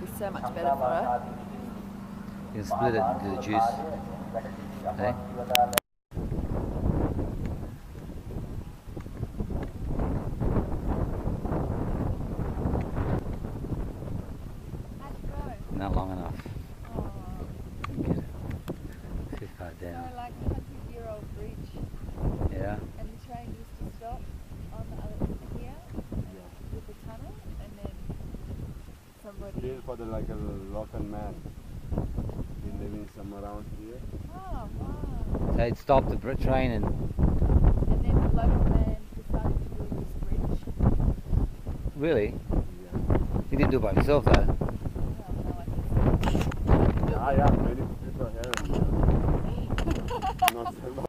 It's so much better for her. You can split it into the juice. Okay? Not long enough. Oh. Get it too far down. So like a 100-year-old bridge. Yeah. And the train used to stop on the other here with the tunnel, and then somebody. Built for the like a local man. He living somewhere around here. Oh wow. So he'd stop the train and. And then the local man decided to build this bridge. Really? Yeah. He didn't do it by himself though. Oh, no, I think so. Yeah, many people here. Not so long.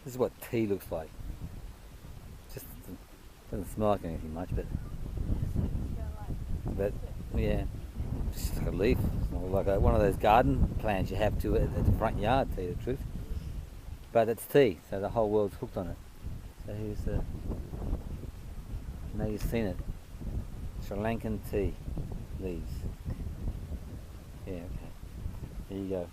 This is what tea looks like. Just doesn't smell like anything much, but yeah, just like a leaf. It's not like one of those garden plants you have to at the front yard, to tell you the truth. But it's tea, so the whole world's hooked on it. So here's the. Now you've seen it. Sri Lankan tea leaves. Yeah, okay. Here you go.